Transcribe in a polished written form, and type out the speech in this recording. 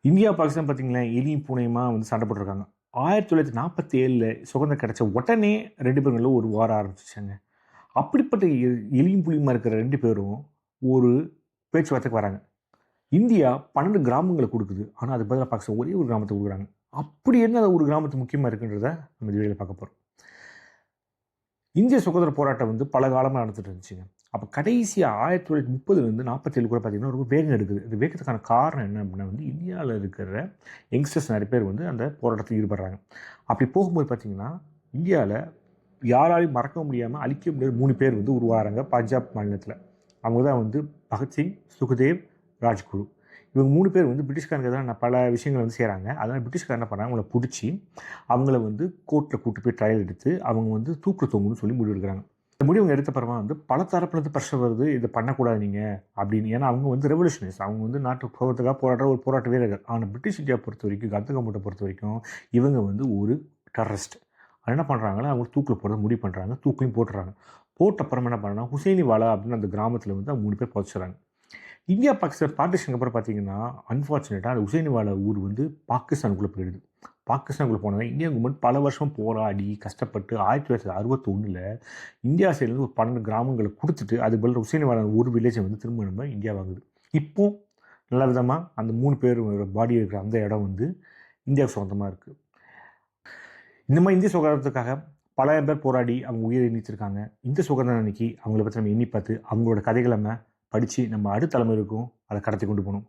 India, Pakistan பார்த்தீங்களேன், எலியும் பூனையுமா வந்து சண்டை போட்டுருக்காங்க. 1947 சுதந்திரம் கிடைச்ச உடனே 2 பேருக்குள்ள ஒரு வார் ஆரம்பிச்சுச்சுங்க. அப்படிப்பட்ட எலியும் புலியுமா இருக்கிற 2 பேரும் ஒரு பேச்சுவார்த்தைக்கு வராங்க. இந்தியா 12 கிராமங்கள குடுக்குது. ஆனா, அதுக்கு பதிலா பாகிஸ்தான் ஒரே ஒரு கிராமத்த குடுக்குறாங்க. அப்படி என்ன அந்த ஒரு கிராமத்து முக்கியமா இருக்குன்றத நம்ம இந்த வீடியோல பார்க்க போறோம். இந்திய சுதந்திர போராட்டம் வந்து பல காலமா நடந்துட்டு இருந்துச்சுங்க. அப்ப கடைசியா 1930லேருந்து 47 கூட பார்த்தீங்கன்னா, ரொம்ப வேகம் எடுக்குது. இந்த வேகத்துக்கான காரணம் என்ன அப்படின்னா வந்து, இந்தியால இருக்கிற யங்ஸ்டர்ஸ் நெறைய பேர் வந்து அந்த போராட்டத்துல ஈடுபடுறாங்க. அப்படி போகும்போது பார்த்தீங்கன்னா, இந்தியால யாராலயும் மறக்க முடியாம, அழிக்க முடியாத 3 பேர் வந்து உருவாகுறாங்க பஞ்சாப் மாநிலத்தில. அவங்க தான் வந்து பகத்சிங், சுக்தேவ், ராஜ்குரு. இவங்க 3 பேர் வந்து பிரிட்டிஷ்காரங்க எதிரா பல விஷயங்கள வந்து செய்றாங்க. அதனால பிரிட்டிஷ்காரர் என்ன பண்ணாங்க, அவங்கள புடிச்சு, அவங்கள வந்து கோர்ட்ல கூட்டு போய் ட்ரையல் எடுத்து, அவங்க வந்து தூக்குல தொங்கணும்னு சொல்லி முடிவு எடுக்குறாங்க. இந்த முடிவு எடுத்த அப்புறமா வந்து பல தரப்புலேருந்து பிரஷர் வருது. இத பண்ணக்கூடாது நீங்க அப்படின்னு. ஏன்னா அவங்க வந்து ரெவல்யூஷனரிஸ். அவங்க வந்து நாட்டு சுதந்திரத்துக்காக போராடுற ஒரு போராட்ட வீரர்கள். ஆனா பிரிட்டிஷ் இந்தியா பொறுத்தவரைக்கும், கந்த கவர்மெண்ட்ட பொறுத்தவரைக்கும், இவங்க வந்து ஒரு டெரரிஸ்ட். என்ன பண்ணுறாங்கன்னா, அவங்க தூக்கில போட முடிவு பண்ணுறாங்க. தூக்கிலையும் போட்டுறாங்க. போட்ட அப்புறமா என்ன பண்ணாங்கன்னா, ஹுசைனி வாலா அப்படின்னு அந்த கிராமத்தில வந்து அவங்க 3 பேர் புதைச்சுறாங்க. இந்தியா, பாகிஸ்தான் பார்ட்டிஷனுக்கு அப்புறம் பார்த்தீங்கன்னா, அன்ஃபார்ச்சுனேட்டா அந்த ஹுசைனி வாலா ஊர் வந்து பாகிஸ்தானுக்குள்ள போயிடுது. பாகிஸ்தானுக்குள்ள போனது இந்தியன் கவர்மெண்ட் பல வருஷம் போராடி, கஷ்டப்பட்டு 1961ல இந்தியா சைட்லேருந்து ஒரு 12 கிராமங்கள குடுத்துட்டு, அதுக்கு பதிலா ஹுசைனி வாலா ஒரு வில்லேஜ வந்து திரும்ப நம்ம இந்தியா வாங்குது. இப்போ நல்ல விதமா அந்த 3 பேரோட பாடி இருக்கிற அந்த இடம் வந்து இந்தியாவுக்கு சொந்தமா இருக்கு. இந்த மாரி இந்திய சுதந்திரத்துக்காக பல பேர் போராடி அவங்க உயிரை நீத்திருக்காங்க. இந்த சுதந்திர அன்னைக்கு அவங்கள பத்தி நம்ம எண்ணி பார்த்து, அவங்களோட கதைகள நம்ம படிச்சு, நம்ம அடுத்த தலைமுறைக்கும் அத கடத்தி கொண்டு போணும்.